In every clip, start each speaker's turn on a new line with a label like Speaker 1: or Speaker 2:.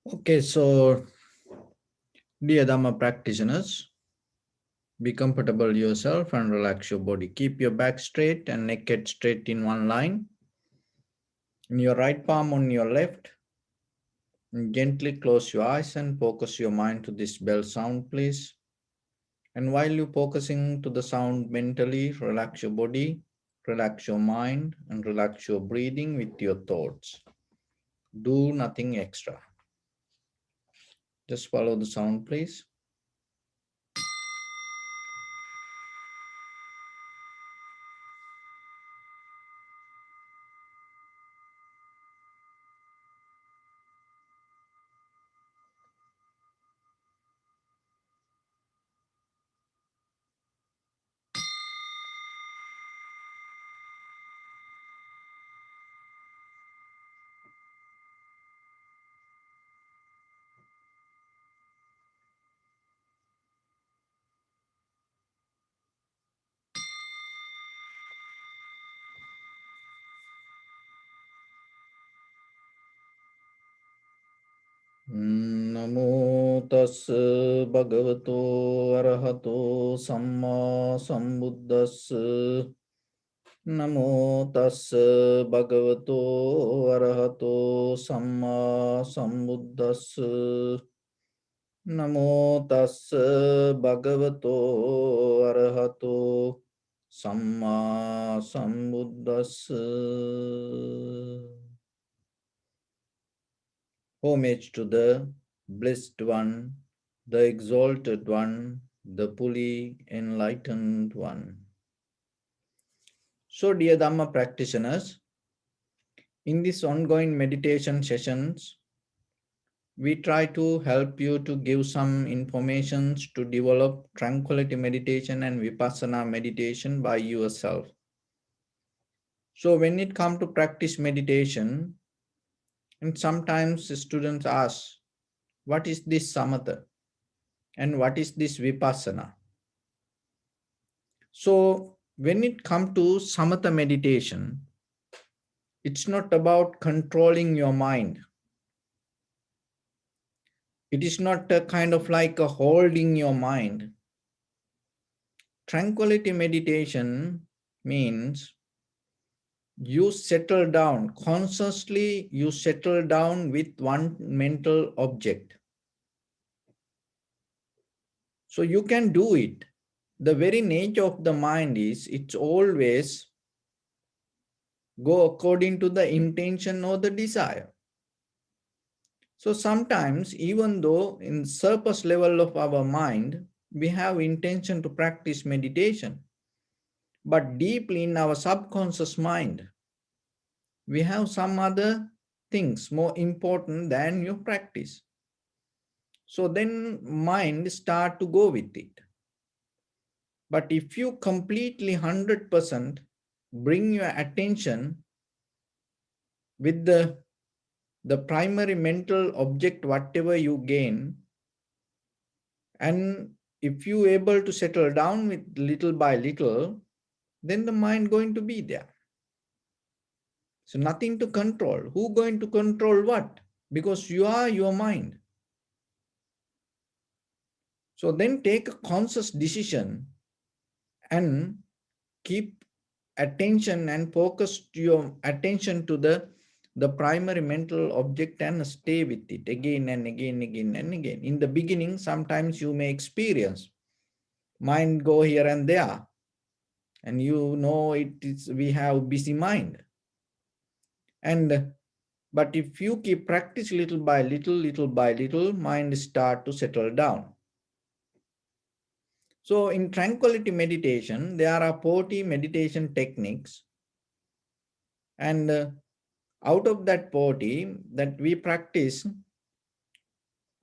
Speaker 1: Okay, so dear Dhamma practitioners, be comfortable yourself and relax your body. Keep your back straight and neck head straight in one line. In your right palm on your left, and gently close your eyes and focus your mind to this bell sound, please. And while you're focusing to the sound mentally, relax your body, relax your mind, and relax your breathing with your thoughts. Do nothing extra. Just follow the sound, please. Namo tassa bhagavato arahato samma sambuddhassa. Namo tassa bhagavato arahato samma sambuddhassa. Namo tassa bhagavato arahato samma sambuddhassa. Homage to the Blessed One, the Exalted One, the fully enlightened One. So, dear Dhamma practitioners, in these ongoing meditation sessions, we try to help you to give some informations to develop tranquility meditation and Vipassana meditation by yourself. So, when it comes to practice meditation, and sometimes students ask, what is this samatha? And what is this Vipassana? So, when it comes to samatha meditation, it's not about controlling your mind. It is not a kind of like a holding your mind. Tranquility meditation means you settle down, consciously you settle down with one mental object. So you can do it. The very nature of the mind is it's always go according to the intention or the desire. So sometimes, even though in surface level of our mind, we have intention to practice meditation, but deeply in our subconscious mind, we have some other things more important than your practice. So then mind start to go with it. But if you completely 100% bring your attention with the primary mental object, whatever you gain, and if you able to settle down with little by little, then the mind going to be there. So nothing to control. Who going to control what? Because you are your mind. So then take a conscious decision and keep attention and focus your attention to the primary mental object and stay with it again and again, again and again. In the beginning, sometimes you may experience mind go here and there, and you know it is we have busy mind. And but if you keep practice little by little, mind start to settle down. So in tranquility meditation, there are 40 meditation techniques, and out of that 40 that we practice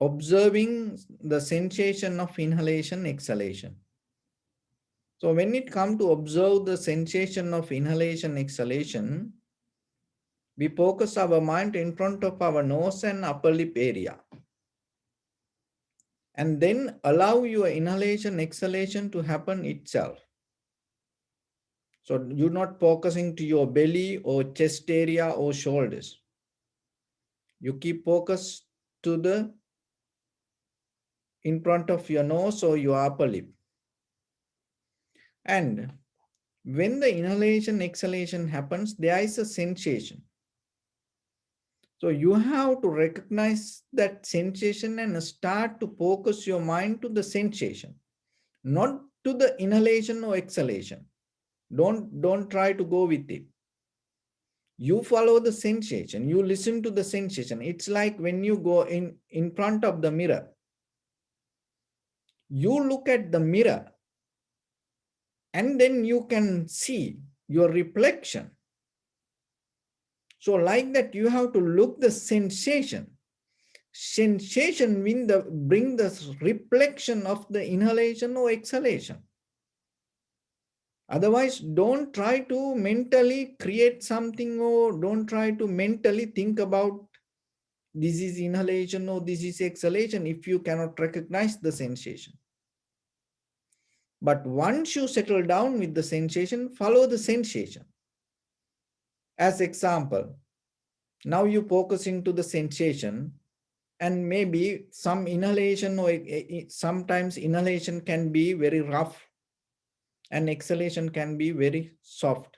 Speaker 1: observing the sensation of inhalation, exhalation. So when it comes to observe the sensation of inhalation, exhalation, we focus our mind in front of our nose and upper lip area. And then allow your inhalation, exhalation to happen itself. So you're not focusing to your belly or chest area or shoulders. You keep focus to the in front of your nose or your upper lip. And when the inhalation exhalation happens, there is a sensation. So you have to recognize that sensation and start to focus your mind to the sensation, not to the inhalation or exhalation. Don't try to go with it. You follow the sensation, you listen to the sensation. It's like when you go in front of the mirror, you look at the mirror and then you can see your reflection. So like that, you have to look the sensation. Sensation bring the reflection of the inhalation or exhalation. Otherwise, don't try to mentally create something, or don't try to mentally think about this is inhalation or this is exhalation if you cannot recognize the sensation. But once you settle down with the sensation, follow the sensation. As example, now you focus into the sensation, and maybe some inhalation or sometimes inhalation can be very rough and exhalation can be very soft.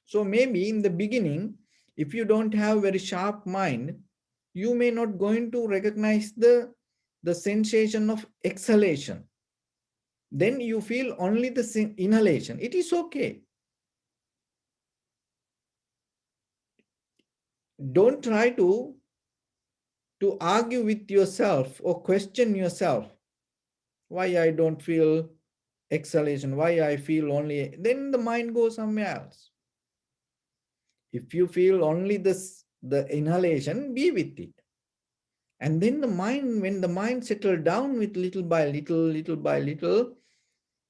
Speaker 1: So maybe in the beginning, if you don't have very sharp mind, you may not going to recognize the sensation of exhalation. Then you feel only the inhalation. It is okay. Don't try to argue with yourself or question yourself. Why I don't feel exhalation? Why I feel only? Then the mind goes somewhere else. If you feel only the inhalation, be with it. And then the mind, when the mind settles down with little by little,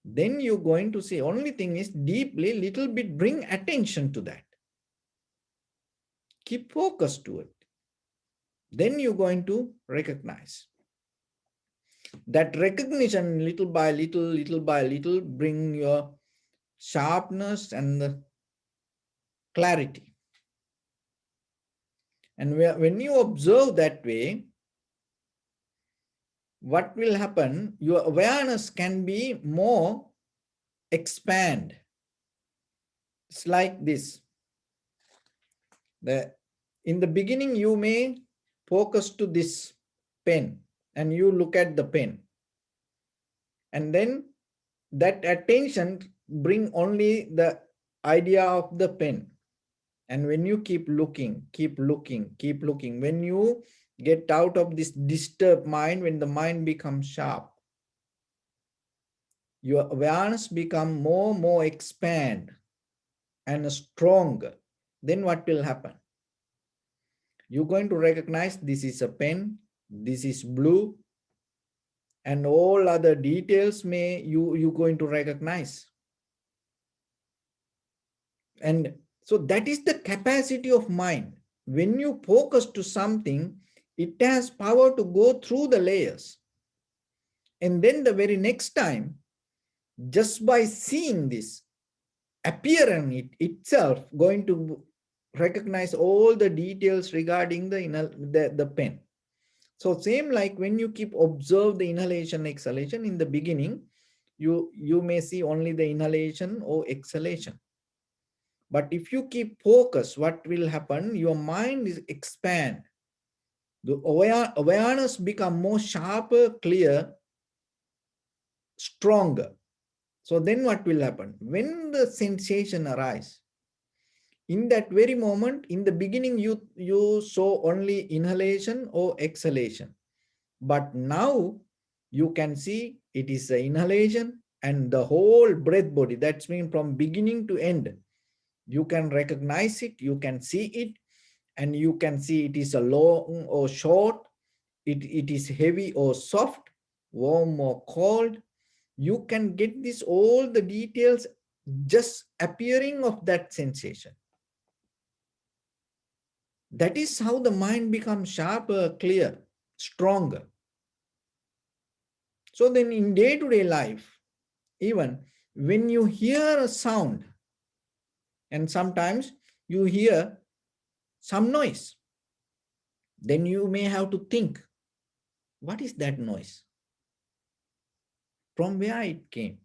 Speaker 1: then you're going to see only thing is deeply, little bit, bring attention to that. Keep focus to it. Then you're going to recognize. That recognition, little by little, bring your sharpness and the clarity. And when you observe that way, what will happen? Your awareness can be more expand. It's like this. In the beginning, you may focus to this pen and you look at the pen. And then that attention bring only the idea of the pen. And when you keep looking, when you get out of this disturbed mind, when the mind becomes sharp, your awareness become more expand and stronger. Then what will happen? You're going to recognize this is a pen, this is blue, and all other details you're going to recognize. And so that is the capacity of mind. When you focus to something, it has power to go through the layers. And then the very next time, just by seeing this, appearing itself, going to recognize all the details regarding the pen. So same like when you keep observe the inhalation, exhalation, in the beginning, you may see only the inhalation or exhalation. But if you keep focus, what will happen? Your mind is expand. The awareness become more sharper, clear, stronger. So then what will happen? When the sensation arises, in that very moment, in the beginning, you saw only inhalation or exhalation. But now you can see it is the inhalation and the whole breath body. That's mean from beginning to end. You can recognize it, you can see it, and you can see it is a long or short, it is heavy or soft, warm or cold. You can get this all the details just appearing of that sensation. That is how the mind becomes sharper, clear, stronger. So then in day-to-day life, even when you hear a sound, and sometimes you hear some noise, Then you may have to think, what is that noise? From where it came?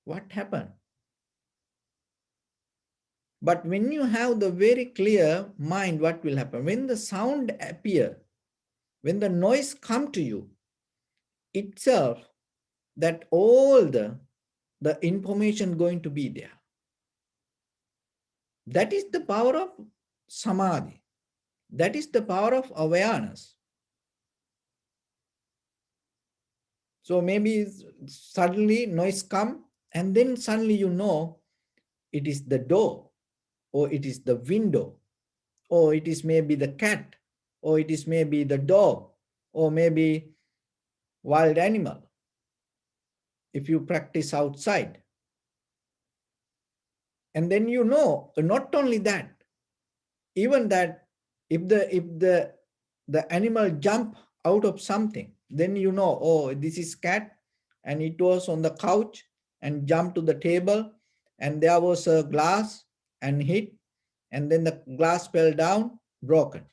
Speaker 1: What happened? But when you have the very clear mind, what will happen? When the sound appear, when the noise come to you, itself, that all the information going to be there. That is the power of samadhi. That is the power of awareness. So maybe suddenly noise come, and then suddenly you know it is the door, or it is the window, or it is maybe the cat, or it is maybe the dog, or maybe wild animal. If you practice outside, and then you know, not only that, even that if the animal jump out of something, then you know, oh, this is cat, and it was on the couch and jumped to the table, and there was a glass and hit, and then the glass fell down, broken.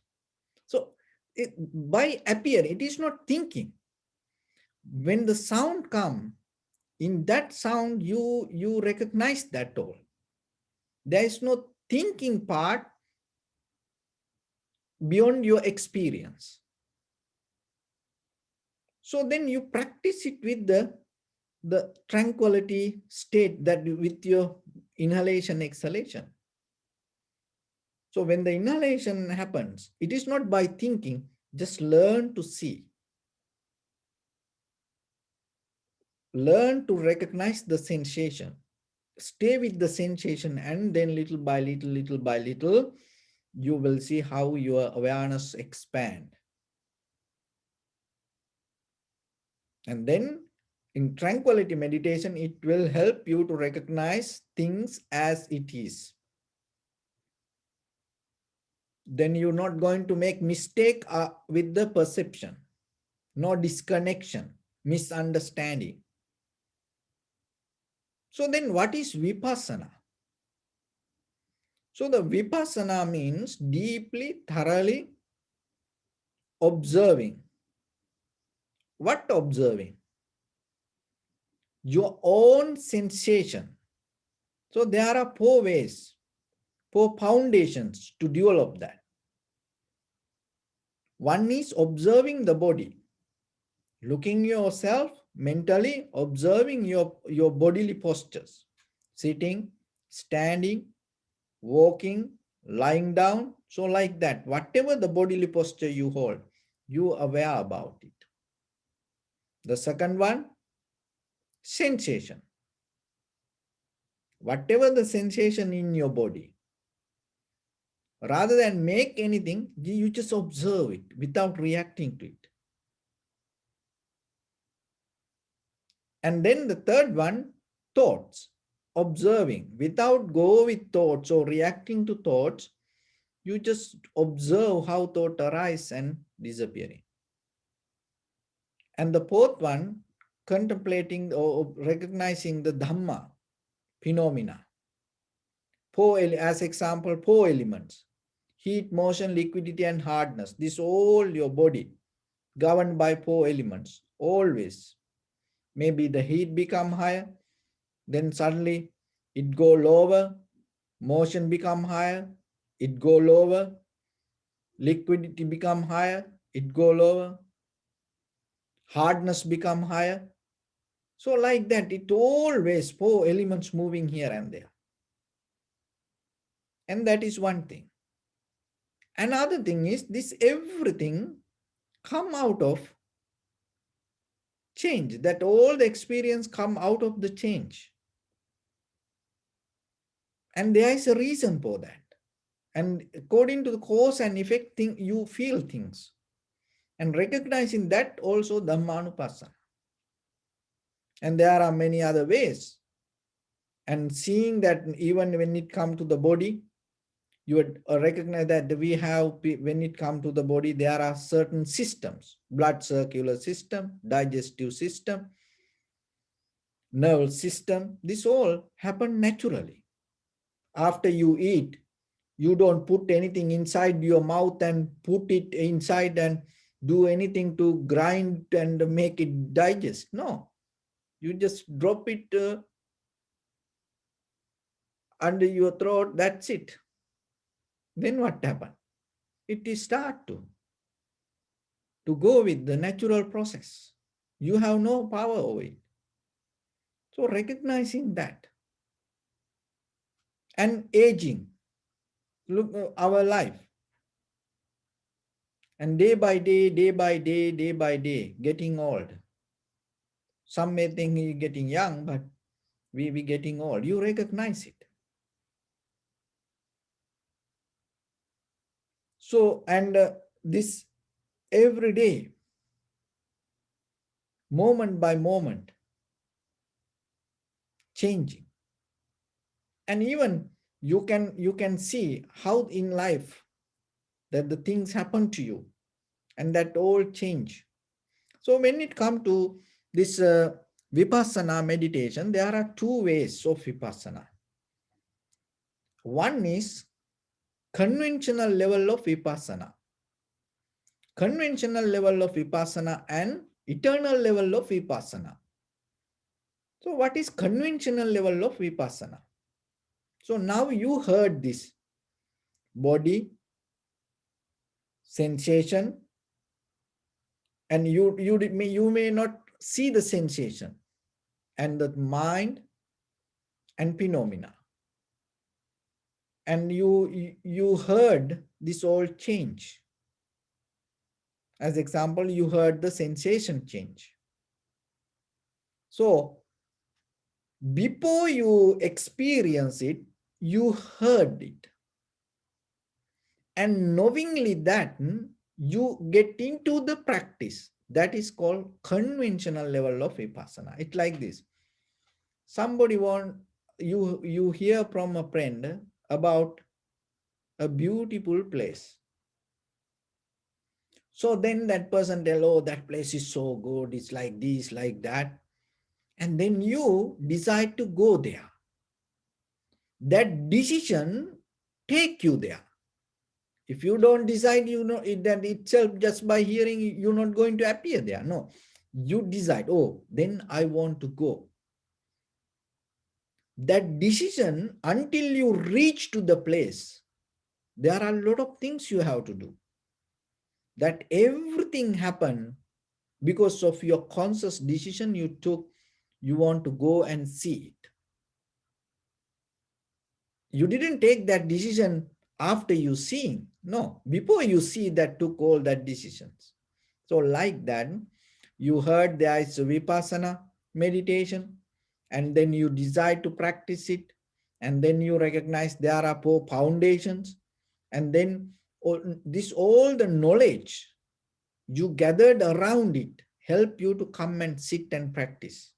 Speaker 1: So by appear, it is not thinking. When the sound come, in that sound you recognize that all. There is no thinking part beyond your experience. So then you practice it with the tranquility state, that with your inhalation, exhalation. So when the inhalation happens, it is not by thinking, just learn to see. Learn to recognize the sensation. Stay with the sensation, and then little by little, you will see how your awareness expand. And then in tranquility meditation, it will help you to recognize things as it is. Then you're not going to make mistake with the perception, no disconnection, misunderstanding. So then what is Vipassana? So the Vipassana means deeply, thoroughly observing. What observing? Your own sensation. So there are 4 ways, 4 foundations to develop that. One is observing the body. Looking yourself, mentally observing your bodily postures. Sitting, standing, walking, lying down. So like that, whatever the bodily posture you hold, you are aware about it. The second one, sensation. Whatever the sensation in your body, rather than make anything, you just observe it without reacting to it. And then the third one, thoughts. Observing without go with thoughts or reacting to thoughts, you just observe how thought arise and disappearing. And the fourth one, contemplating or recognizing the Dhamma phenomena. As example, 4 elements: heat, motion, liquidity, and hardness. This all your body governed by 4 elements. Always. Maybe the heat become higher, then suddenly it go lower, motion become higher, it go lower, liquidity become higher, it go lower, hardness become higher. So like that, it always 4 elements moving here and there. And that is one thing. Another thing is this everything come out of change, that all the experience come out of the change. And there is a reason for that. And according to the cause and effect thing, you feel things. And recognizing that also Dhammanupassana. And there are many other ways. And seeing that even when it comes to the body, you would recognize that we have, when it comes to the body, there are certain systems: blood circular system, digestive system, nervous system. This all happen naturally. After you eat, You don't put anything inside your mouth and put it inside and do anything to grind and make it digest. No, you just drop it under your throat. That's it. Then what happened? It is start to go with the natural process. You have no power over it. So recognizing that and aging, look our life, and day by day, day by day, day by day, getting old. Some may think you're getting young, but we getting old. You recognize it. So, and this every day, moment by moment, changing. And even you can see how in life that the things happen to you and that all change. So when it comes to this Vipassana meditation, there are two ways of Vipassana. One is conventional level of Vipassana. Conventional level of Vipassana and eternal level of Vipassana. So what is conventional level of Vipassana? So now you heard this body, sensation, and you may not see the sensation, and the mind and phenomena. And you heard this all change. As example, you heard the sensation change. So before you experience it, you heard it. And knowingly that you get into the practice. That is called conventional level of Vipassana. It's like this. Somebody you hear from a friend about a beautiful place. So then that person tell, oh, that place is so good. It's like this, like that. And then you decide to go there. That decision take you there. If you don't decide, you know, that itself just by hearing, you're not going to appear there. No, you decide, oh, then I want to go. That decision, until you reach to the place, there are a lot of things you have to do. That everything happened because of your conscious decision you took, you want to go and see it. You didn't take that decision after you seeing. No, before you see that took all that decisions. So like that, you heard there is a Vipassana meditation, and then you decide to practice it, and then you recognize there are four foundations, and then all the knowledge you gathered around it help you to come and sit and practice.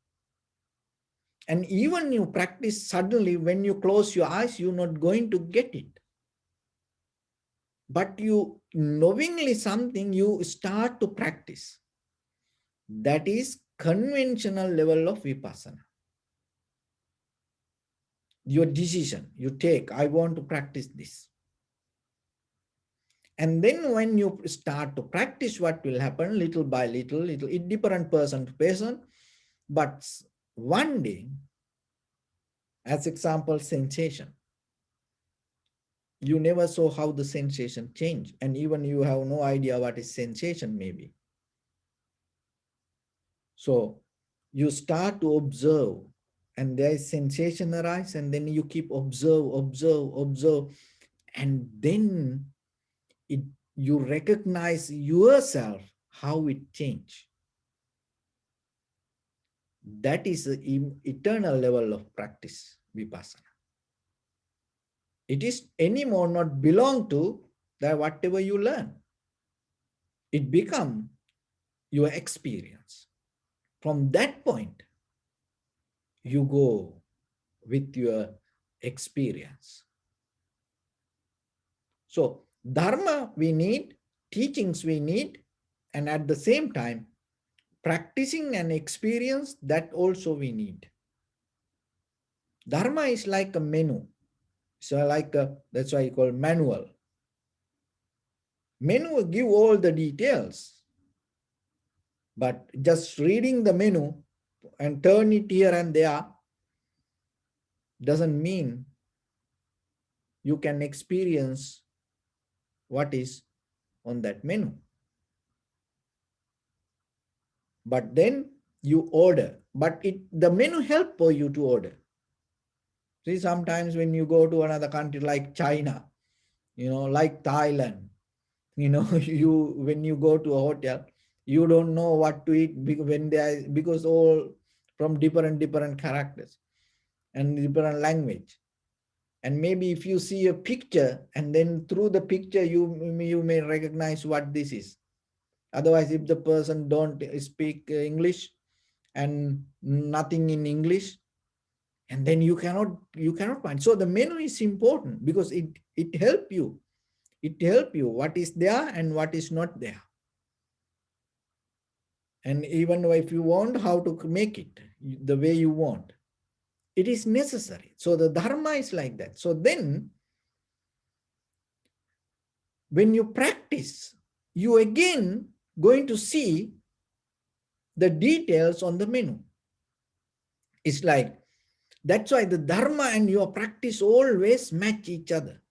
Speaker 1: And even you practice, suddenly when you close your eyes, you're not going to get it. But you knowingly something, you start to practice. That is conventional level of Vipassana. Your decision you take, I want to practice this. And then when you start to practice, what will happen little by little, it different person to person. But one day, as example, sensation. You never saw how the sensation changed, and even you have no idea what is sensation maybe. So you start to observe, and there is sensation arise, and then you keep observe, and then you recognize yourself how it changed. That is the eternal level of practice, Vipassana. It is anymore not belong to that whatever you learn. It become your experience. From that point, you go with your experience. So Dharma we need, teachings we need, and at the same time, practicing and experience, that also we need. Dharma is like a menu. So like that's why you call manual. Menu will give all the details, but just reading the menu and turn it here and there doesn't mean you can experience what is on that menu. But then you order, but the menu help for you to order. See, sometimes when you go to another country like China, like Thailand, you when you go to a hotel, you don't know what to eat because all from different characters and different language. And maybe if you see a picture and then through the picture you may recognize what this is. Otherwise, if the person don't speak English and nothing in English, and then you cannot find. So the menu is important because it help you. It help you what is there and what is not there. And even if you want how to make it the way you want, it is necessary. So the dharma is like that. So then when you practice, you again going to see the details on the menu. It's like, that's why the dharma and your practice always match each other.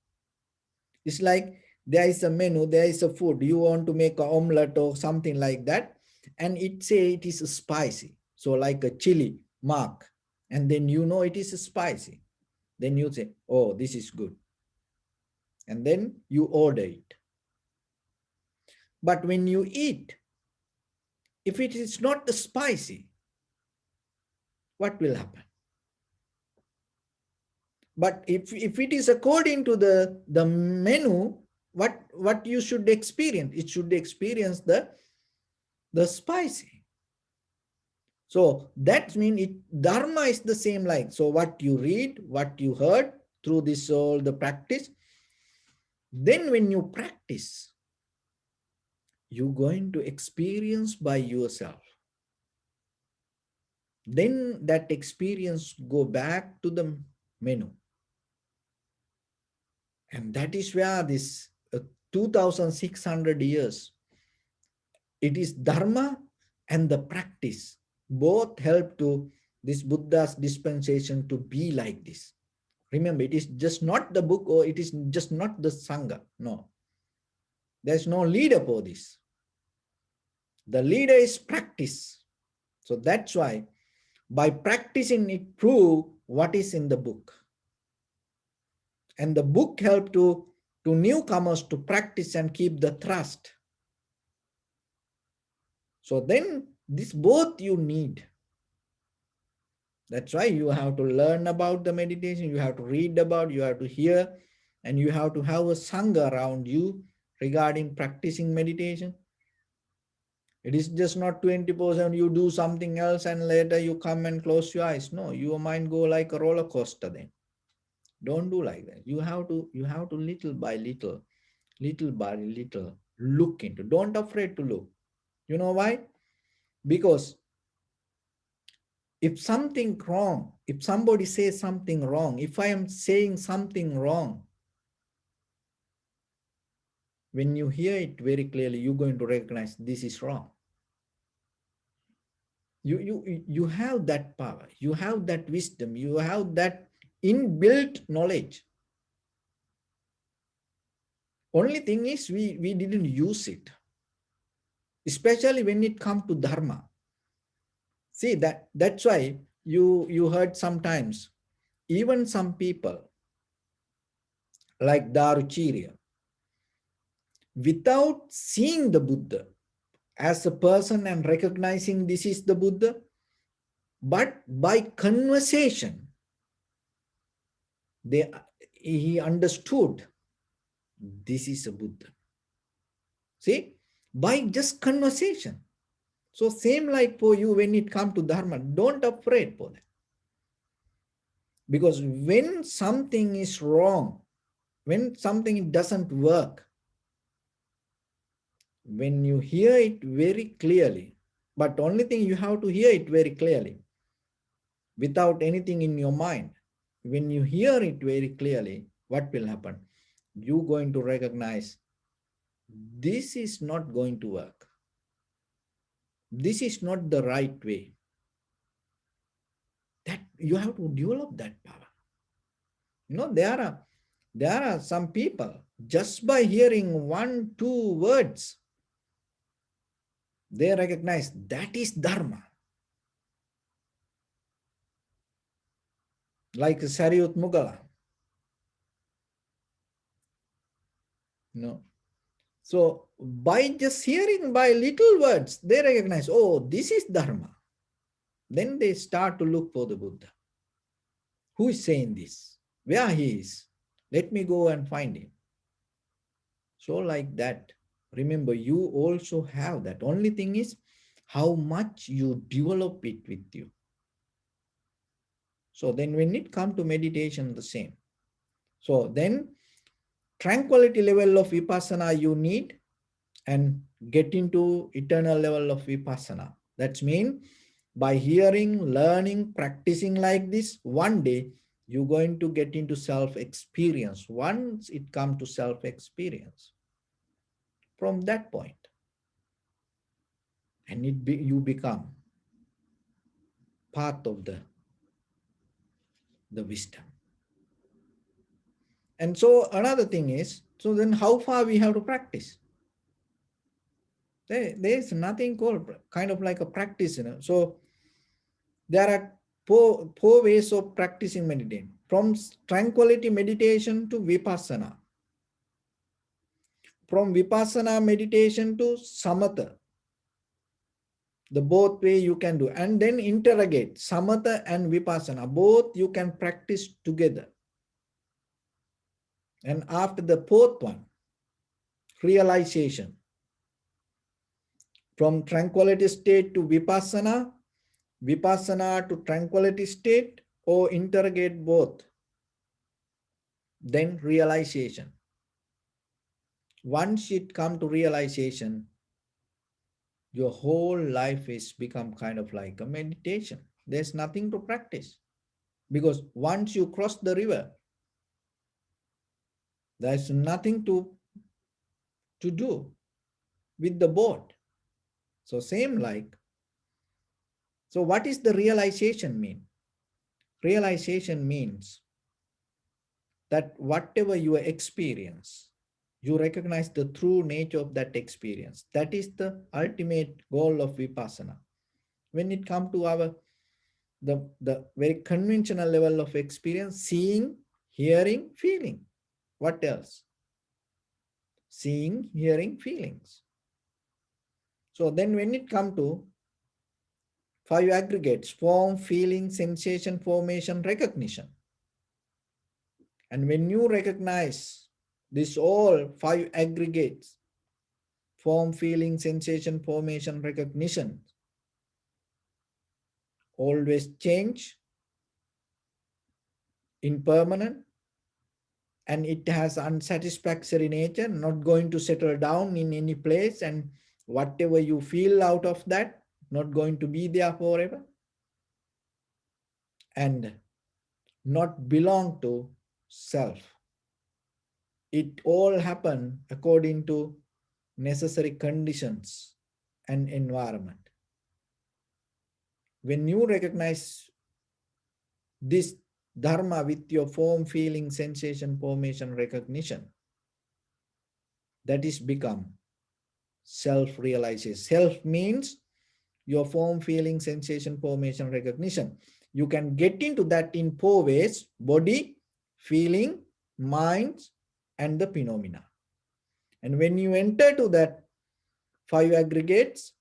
Speaker 1: It's like there is a menu, there is a food, you want to make an omelette or something like that, and it say it is spicy. So like a chili mark, and then it is spicy. Then you say, oh, this is good. And then you order it. But when you eat, if it is not spicy, what will happen? But if it is according to the menu, what you should experience? It should experience the spicy. So that means dharma is the same like. So what you read, what you heard through this all the practice, then when you practice, you're going to experience by yourself. Then that experience go back to the menu. And that is where this 2,600 years, it is dharma and the practice both help to this Buddha's dispensation to be like this. Remember, it is just not the book or it is just not the Sangha. No. There's no leader for this. The leader is practice. So that's why by practicing it prove what is in the book. And the book help to newcomers to practice and keep the trust. So then this both you need. That's why you have to learn about the meditation, you have to read about, you have to hear, and you have to have a sangha around you regarding practicing meditation. It is just not 20% you do something else and later you come and close your eyes. No, your mind go like a roller coaster then. Don't do like that. You have to little by little look into. Don't afraid to look. You know why? Because if something wrong, if somebody says something wrong, if I am saying something wrong, when you hear it very clearly, you're going to recognize this is wrong. You have that power, you have that wisdom, you have that inbuilt knowledge. Only thing is we didn't use it, especially when it comes to dharma. See, that's why you heard sometimes, even some people like Daruchirya, without seeing the Buddha as a person and recognizing this is the Buddha, but by conversation, he understood this is a Buddha. See, by just conversation. So same like for you when it comes to Dharma, don't afraid for that. Because when something is wrong, when something doesn't work, when you hear it very clearly, but only thing you have to hear it very clearly, without anything in your mind. When you hear it very clearly, what will happen? You going to recognize this is not going to work. This is not the right way. That you have to develop that power. There are some people, just by hearing one, two words, they recognize that is Dharma. Like Sariyut Mugala. So by just hearing by little words, they recognize, oh, this is Dharma. Then they start to look for the Buddha. Who is saying this? Where he is? Let me go and find him. So like that, remember, you also have that. Only thing is how much you develop it with you. So then when it comes to meditation, the same. So then tranquility level of Vipassana you need, and get into eternal level of Vipassana. That's mean by hearing, learning, practicing like this, one day you're going to get into self-experience. Once it comes to self-experience, from that point, and you become part of the wisdom. And so another thing is, so then how far we have to practice? There's nothing called kind of like a practice. So there are four ways of practicing meditation. From tranquility meditation to Vipassana. From Vipassana meditation to Samatha. The both way you can do. And then interrogate. Samatha and Vipassana. Both you can practice together. And after the fourth one, realization. From tranquility state to Vipassana, Vipassana to tranquility state, or interrogate both. Then realization. Once it comes to realization, your whole life is become kind of like a meditation. There's nothing to practice. Because once you cross the river, there's nothing to do with the boat. So same like, so what is the realization mean? Realization means that whatever you experience, you recognize the true nature of that experience. That is the ultimate goal of Vipassana. When it comes to our the very conventional level of experience, seeing, hearing, feeling. What else? Seeing, hearing, feelings. So then when it comes to five aggregates, form, feeling, sensation, formation, recognition. And when you recognize this all five aggregates, form, feeling, sensation, formation, recognition, always change, impermanent, and it has unsatisfactory nature, not going to settle down in any place, and whatever you feel out of that, not going to be there forever, and not belong to self. It all happen according to necessary conditions and environment. When you recognize this Dharma with your form, feeling, sensation, formation, recognition, that is become self-realization. Self means your form, feeling, sensation, formation, recognition. You can get into that in four ways: body, feeling, mind, and the phenomena. And when you enter to that five aggregates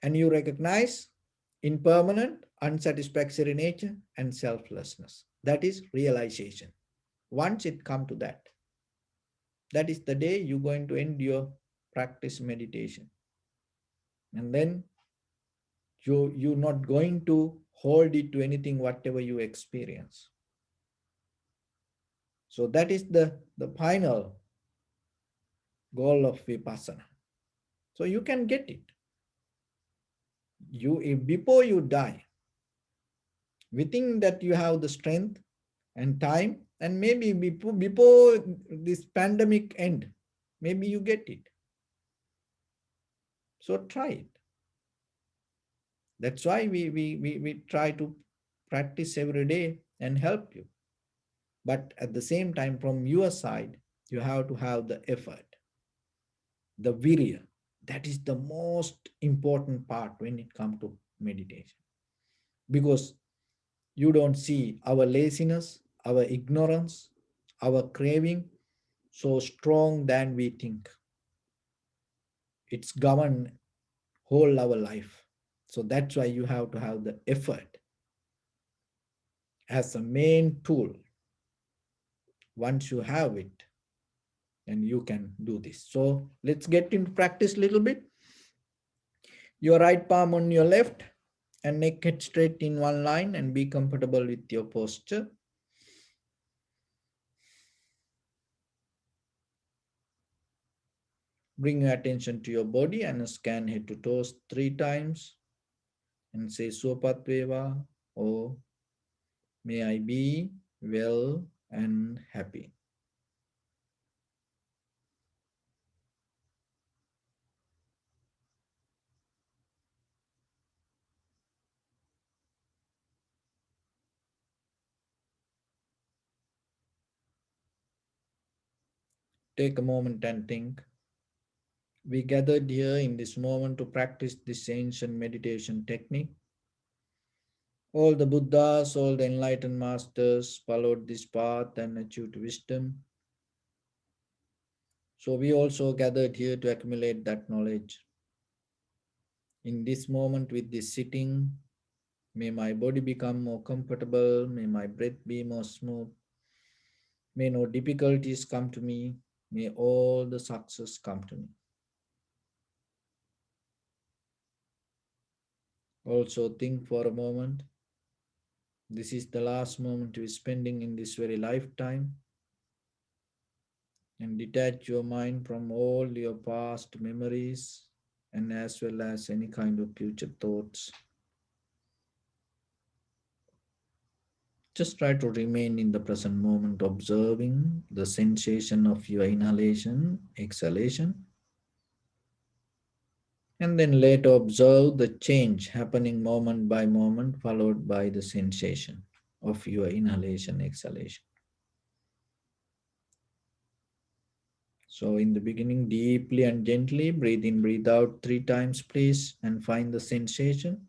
Speaker 1: and you recognize impermanent, unsatisfactory nature, and selflessness, that is realization. Once it comes to that, that is the day you're going to end your practice meditation. And then you're not going to hold it to anything, whatever you experience. So that is the final goal of Vipassana. So you can get it. Before you die, within that you have the strength and time And maybe before this pandemic end, maybe you get it. So try it. That's why we try to practice every day and help you. But at the same time, from your side, you have to have the effort, the virya. That is the most important part when it comes to meditation. Because you don't see our laziness, our ignorance, our craving so strong than we think. It's governed whole our life. So that's why you have to have the effort as a main tool. Once you have it, and you can do this. So let's get into practice a little bit. Your right palm on your left and neck head straight in one line and be comfortable with your posture. Bring your attention to your body and scan head to toes 3 times and say Sopatveva or may I be well and happy. Take a moment and think. We gathered here in this moment to practice this ancient meditation technique. All the Buddhas, all the enlightened masters followed this path and achieved wisdom. So we also gathered here to accumulate that knowledge. In this moment with this sitting, may my body become more comfortable, may my breath be more smooth, may no difficulties come to me, may all the success come to me. Also think for a moment, this is the last moment we're spending in this very lifetime, and detach your mind from all your past memories and as well as any kind of future thoughts. Just try to remain in the present moment, observing the sensation of your inhalation, exhalation, and then later observe the change happening moment by moment, followed by the sensation of your inhalation, exhalation. So, in the beginning, deeply and gently breathe in, breathe out 3 times, please, and find the sensation.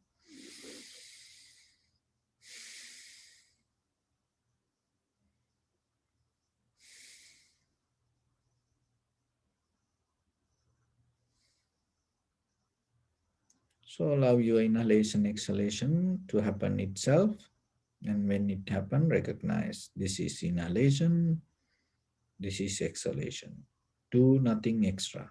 Speaker 1: So allow your inhalation, exhalation to happen itself. And when it happens, recognize this is inhalation, this is exhalation. Do nothing extra.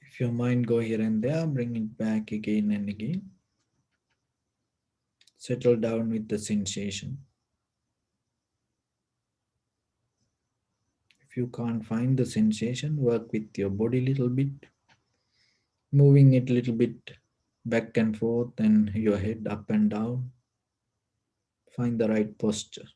Speaker 1: If your mind go here and there, bring it back again and again. Settle down with the sensation. If you can't find the sensation, work with your body a little bit, moving it a little bit back and forth, and your head up and down. Find the right posture.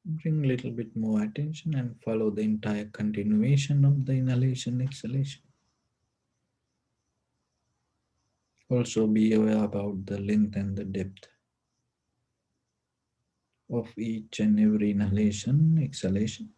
Speaker 1: Bring a little bit more attention and follow the entire continuation of the inhalation exhalation. Also be aware about the length and the depth of each and every inhalation, exhalation.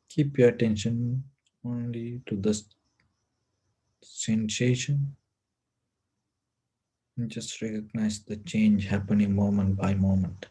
Speaker 1: Keep your attention only to the sensation and just recognize the change happening moment by moment.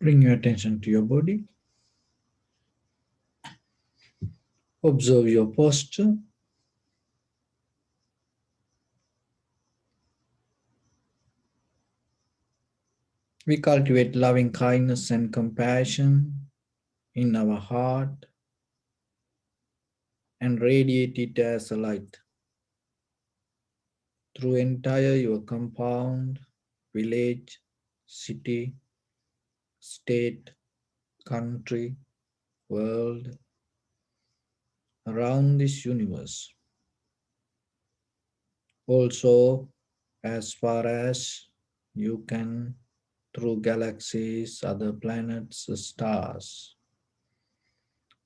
Speaker 1: Bring your attention to your body. Observe your posture. We cultivate loving kindness and compassion in our heart and radiate it as a light through entire your compound, village, city, state, country, world, around this universe. Also, as far as you can, through galaxies, other planets, stars,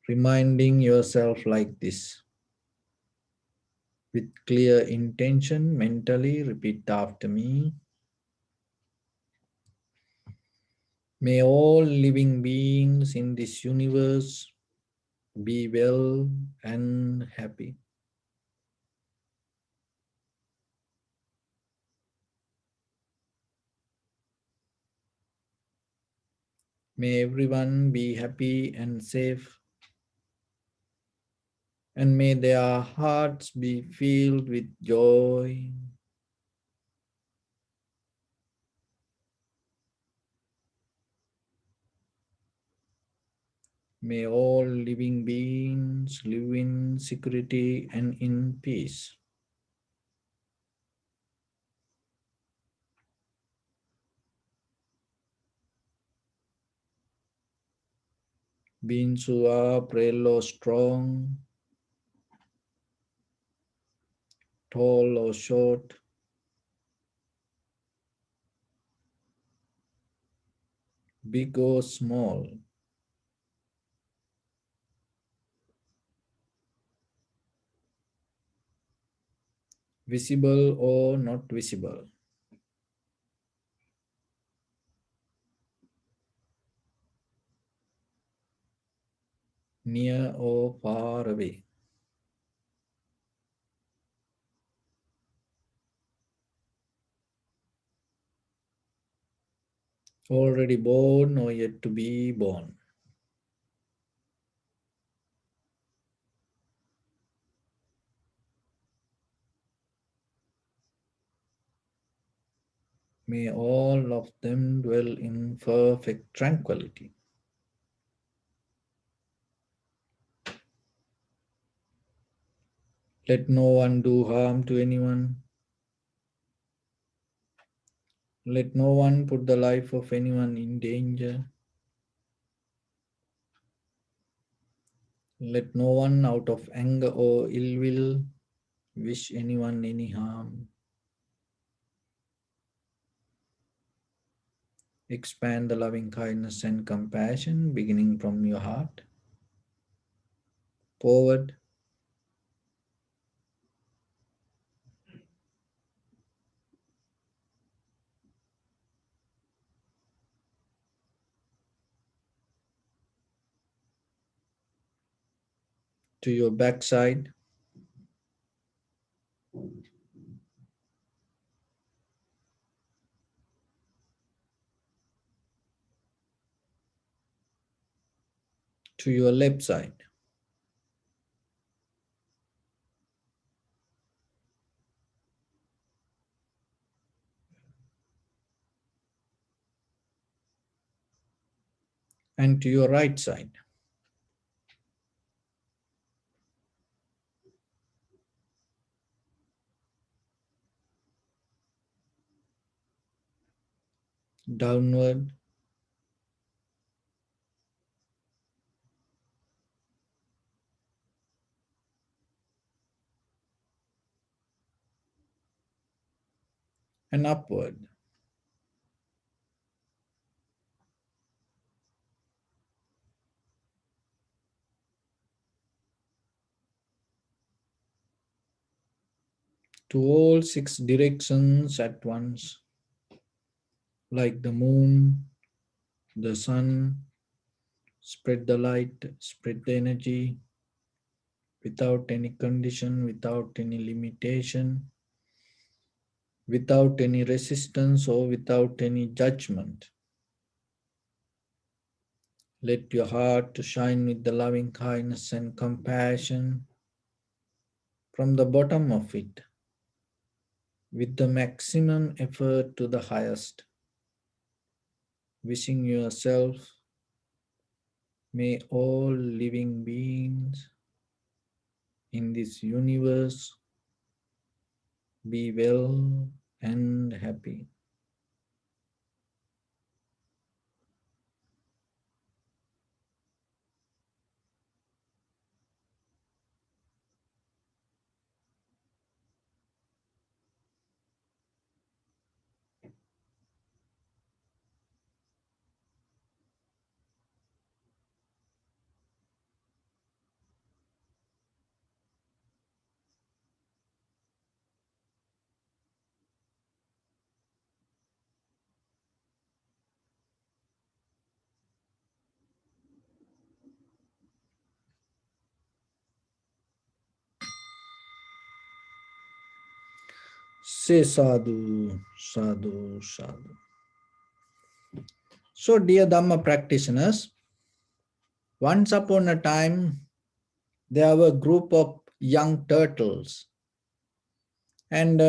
Speaker 1: reminding yourself like this. With clear intention, mentally repeat after me. May all living beings in this universe be well and happy. May everyone be happy and safe, and may their hearts be filled with joy. May all living beings live in security and in peace. Beings who are frail or strong, tall or short, big or small, visible or not visible, near or far away, already born or yet to be born. May all of them dwell in perfect tranquility. Let no one do harm to anyone. Let no one put the life of anyone in danger. Let no one out of anger or ill will wish anyone any harm. Expand the loving kindness and compassion beginning from your heart, forward to your backside, to your left side, and to your right side. Downward and upward. To all six directions at once, like the moon, the sun, spread the light, spread the energy without any condition, without any limitation, without any resistance or without any judgment. Let your heart to shine with the loving kindness and compassion from the bottom of it, with the maximum effort to the highest. Wishing yourself, may all living beings in this universe be well and happy. Say sadhu, sadhu, sadhu. So, dear Dhamma practitioners, once upon a time there were a group of young turtles, and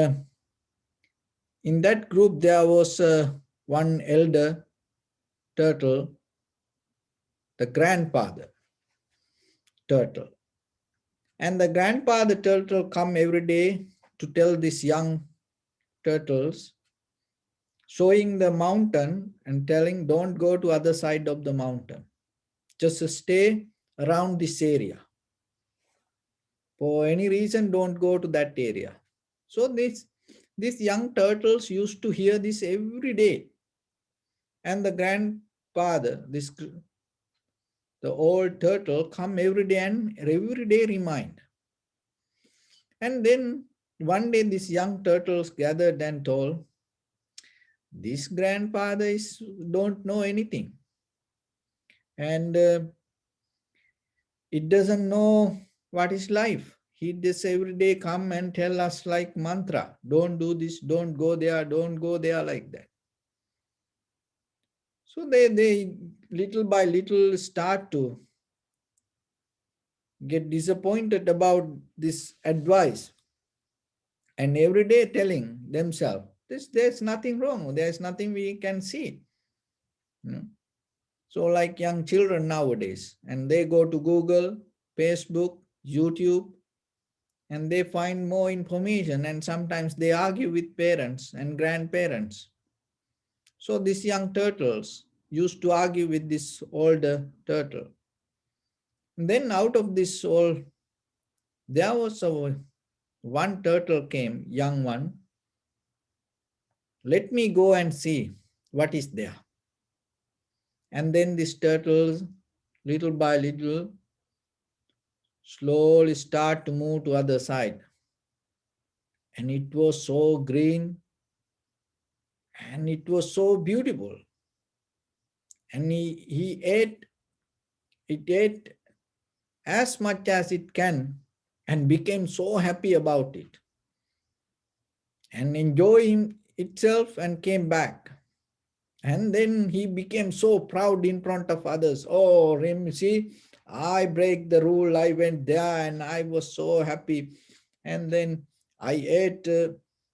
Speaker 1: in that group there was one elder turtle, the grandfather turtle. And the grandfather turtle come every day to tell these young turtles, showing the mountain and telling, don't go to other side of the mountain. Just stay around this area. For any reason, don't go to that area. So these young turtles used to hear this every day. And the grandfather, the old turtle, come every day and every day remind. And then one day these young turtles gathered and told, this grandfather don't know anything. And it doesn't know what is life. He just every day come and tell us like mantra, don't do this, don't go there like that. So they little by little start to get disappointed about this advice, and every day telling themselves, there's nothing wrong, there's nothing we can see. You know? So like young children nowadays, and they go to Google, Facebook, YouTube, and they find more information, and sometimes they argue with parents and grandparents. So these young turtles used to argue with this older turtle. And then out of this all, there was one turtle came, young one. Let me go and see what is there. And then these turtles, little by little, slowly start to move to other side. And it was so green and it was so beautiful. And he ate as much as it can and became so happy about it and enjoying itself and came back. And then he became so proud in front of others. Oh, Rim, see, I break the rule. I went there and I was so happy. And then I ate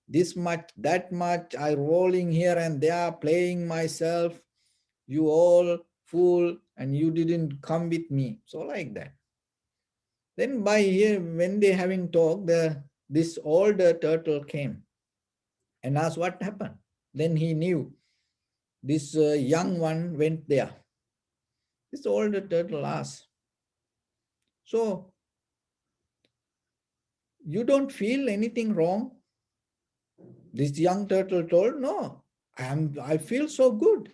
Speaker 1: this much, that much. I rolling here and there, playing myself. You all fool, and you didn't come with me. So like that. Then by here, when they having talked, this older turtle came and asked what happened. Then he knew this young one went there. This older turtle asked, so you don't feel anything wrong? This young turtle told, no, I feel so good.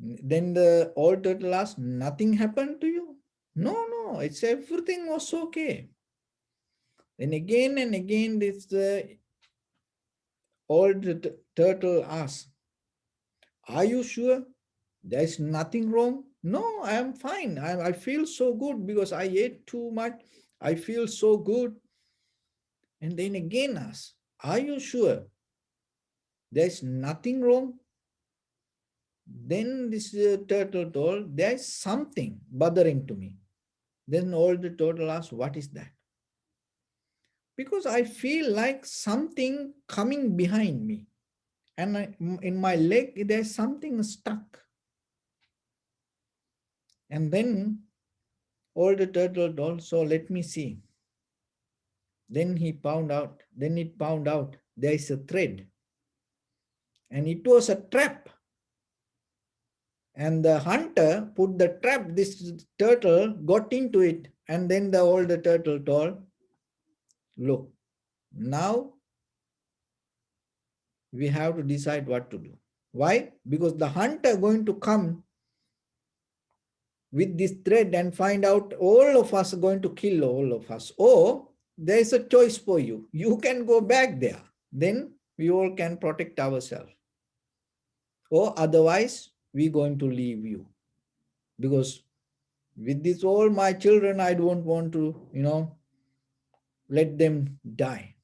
Speaker 1: Then the old turtle asked, nothing happened to you? No, no, it's everything was okay. Then again and again, this old turtle asked, are you sure? There's nothing wrong? No, I am fine. I feel so good because I ate too much. I feel so good. And then again ask, are you sure? There's nothing wrong? Then this turtle told, there's something bothering to me. Then old turtle asked, what is that? Because I feel like something coming behind me. And in my leg, there's something stuck. And then old turtle told, so let me see. Then it found out there is a thread. And it was a trap. And the hunter put the trap, this turtle got into it. And then the older turtle told, look, now we have to decide what to do. Why? Because the hunter going to come with this thread and find out all of us are going to kill all of us. Or there is a choice for you. You can go back there. Then we all can protect ourselves. Or otherwise, we're going to leave you. Because with this all my children, I don't want to, let them die.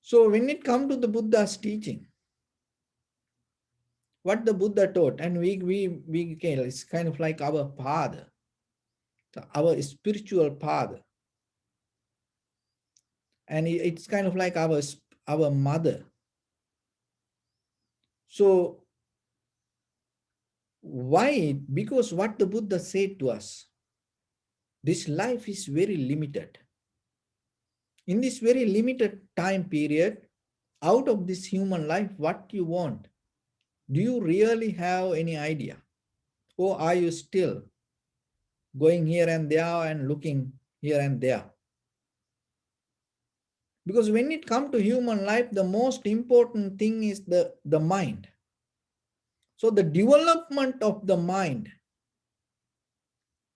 Speaker 1: So when it comes to the Buddha's teaching, what the Buddha taught, and it's kind of like our father, our spiritual father, and it's kind of like our mother. So why? Because what the Buddha said to us, this life is very limited. In this very limited time period, out of this human life, what you want? Do you really have any idea? Or are you still going here and there and looking here and there? Because when it comes to human life, the most important thing is the mind. So the development of the mind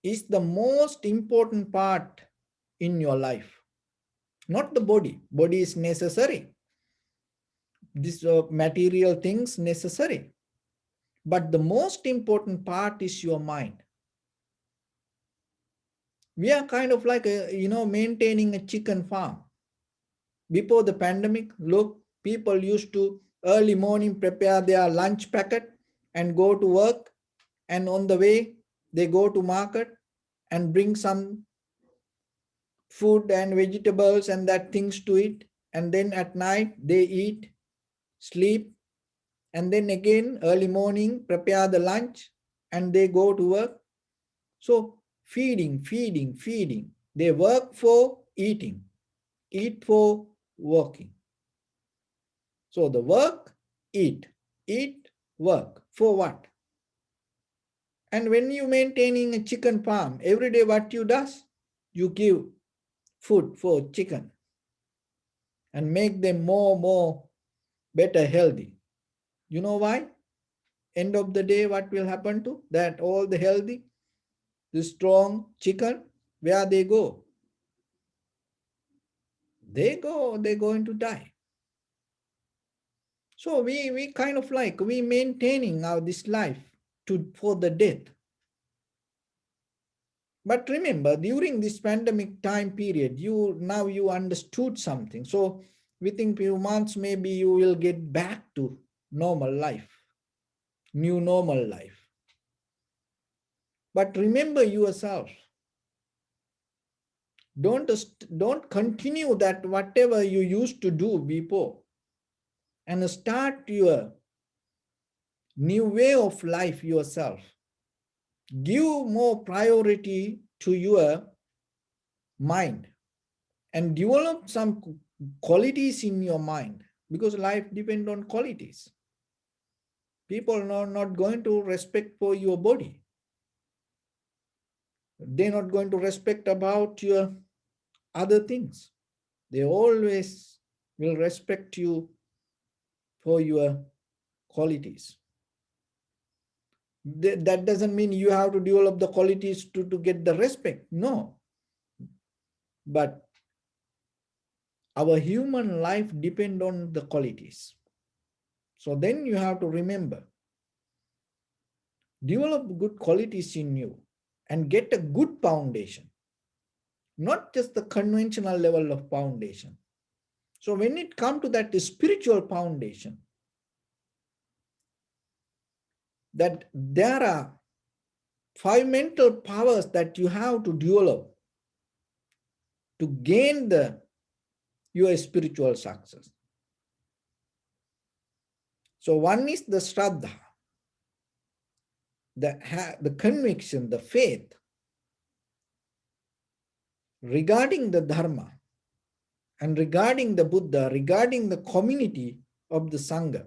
Speaker 1: is the most important part in your life. Not the body. Body is necessary. These material things necessary. But the most important part is your mind. We are kind of like maintaining a chicken farm. Before the pandemic, look, people used to early morning prepare their lunch packet and go to work, and on the way they go to market and bring some food and vegetables and that things to eat, and then at night they eat, sleep, and then again early morning prepare the lunch and they go to work. So feeding. They work for eating, eat for working. So the work, eat, work. For what? And when you maintaining a chicken farm, every day what you does? You give food for chicken and make them more better healthy. You know why? End of the day, what will happen to that? All the healthy, the strong chicken, where they go? They're going to die. So we kind of like, we maintaining our this life for the death. But remember, during this pandemic time period, now you understood something. So within few months, maybe you will get back to normal life, new normal life. But remember yourself. Don't continue that whatever you used to do before, and start your new way of life yourself. Give more priority to your mind and develop some qualities in your mind, because life depends on qualities. People are not going to respect for your body. They're not going to respect about your other things. They always will respect you for your qualities. That doesn't mean you have to develop the qualities to get the respect. No. But our human life depends on the qualities. So then you have to remember, develop good qualities in you and get a good foundation, not just the conventional level of foundation. So when it comes to that spiritual foundation, that there are 5 mental powers that you have to develop to gain your spiritual success. So one is the Shraddha, the conviction, the faith regarding the Dharma and regarding the Buddha, regarding the community of the Sangha,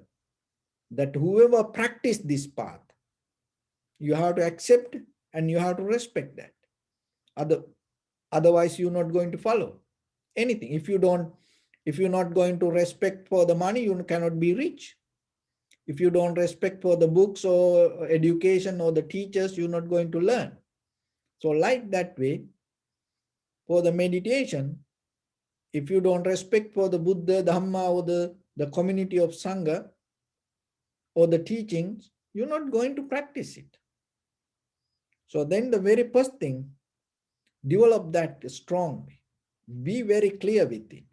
Speaker 1: that whoever practice this path, you have to accept and you have to respect that. Otherwise, you're not going to follow anything. If you're not going to respect for the money, you cannot be rich. If you don't respect for the books or education or the teachers, you're not going to learn. So like that way, for the meditation, if you don't respect for the Buddha, Dhamma, or the community of Sangha or the teachings, you're not going to practice it. So then the very first thing, develop that strongly. Be very clear with it.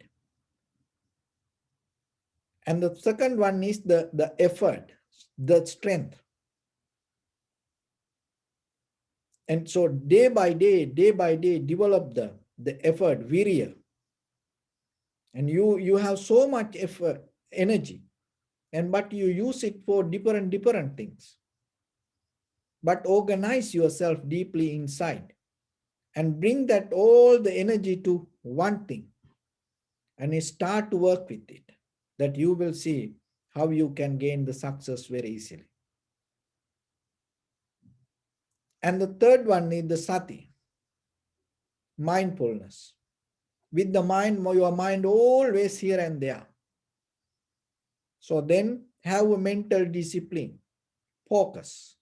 Speaker 1: And the second one is the effort, the strength. And so day by day, develop the effort, virya. And you have so much effort, energy, but you use it for different things. But organize yourself deeply inside and bring that all the energy to one thing and start to work with it, that you will see how you can gain the success very easily. And the third one is the Sati, mindfulness. With the mind, your mind always here and there. So then have a mental discipline, focus.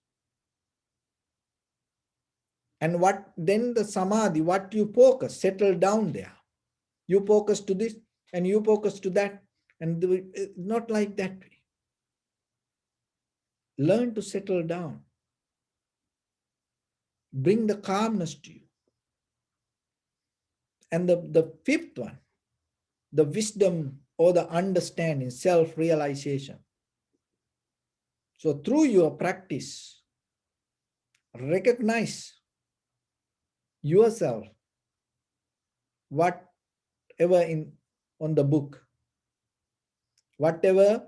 Speaker 1: And what then the samadhi, what you focus, settle down there. You focus to this and you focus to that, and not like that way. Learn to settle down. Bring the calmness to you. And the fifth one, the wisdom or the understanding, self-realization. So through your practice, recognize yourself, whatever on the book, whatever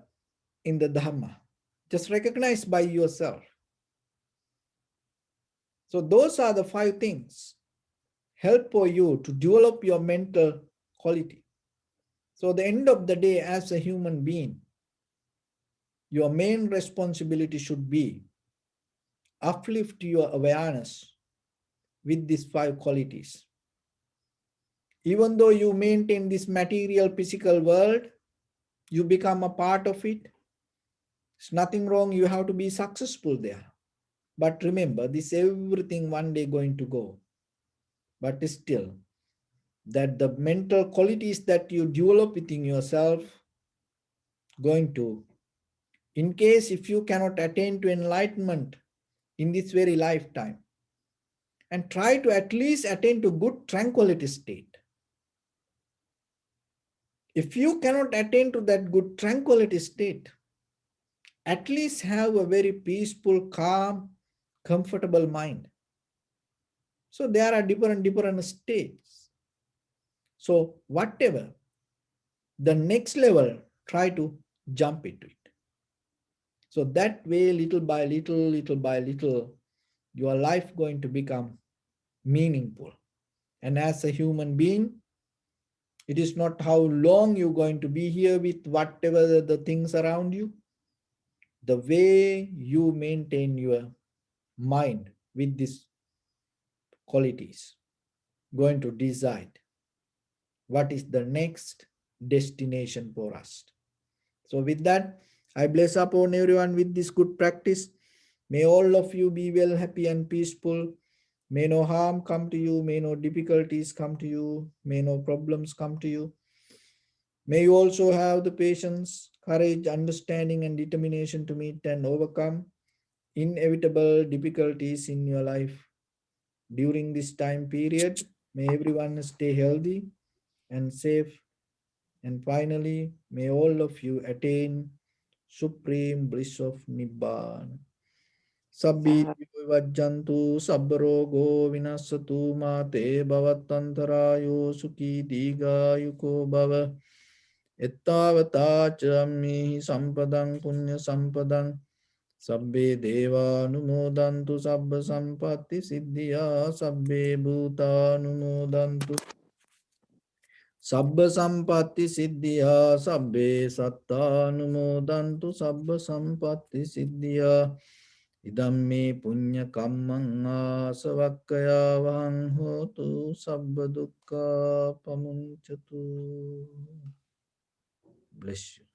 Speaker 1: in the Dhamma, just recognize by yourself. So those are the 5 things help for you to develop your mental quality. So at the end of the day, as a human being, your main responsibility should be uplift your awareness with these 5 qualities. Even though you maintain this material physical world, you become a part of it. It's nothing wrong. You have to be successful there. But remember, this everything one day going to go. But still, that the mental qualities that you develop within yourself going to, in case if you cannot attain to enlightenment in this very lifetime, and try to at least attain to good tranquility state. If you cannot attain to that good tranquility state, at least have a very peaceful, calm, comfortable mind. So there are different states. So whatever, the next level, try to jump into it. So that way, little by little, your life going to become meaningful. And as a human being, it is not how long you're going to be here with whatever the things around you. The way you maintain your mind with these qualities going to decide what is the next destination for us. So with that, I bless upon everyone with this good practice. May all of you be well, happy and peaceful. May no harm come to you. May no difficulties come to you. May no problems come to you. May you also have the patience, courage, understanding, and determination to meet and overcome inevitable difficulties in your life during this time period. May everyone stay healthy and safe. And finally, may all of you attain supreme bliss of Nibbana. Sabbi vajjantu sabbarogo vinasatu mate bhavattantarayo sukhi digayuko bhava ettavatacha sampadang punya sampadang sabbe deva numodantu sabba sampatti siddhya sabbe bhuta numodantu sabba sampatti siddhya sabbe satta numodantu sabba sampatti siddhya ඉදම්මේ පුඤ්ඤ කම්මං ආසවක්කයා වහං හෝතු සබ්බ දුක්ඛා පමුංචතු. Bless you.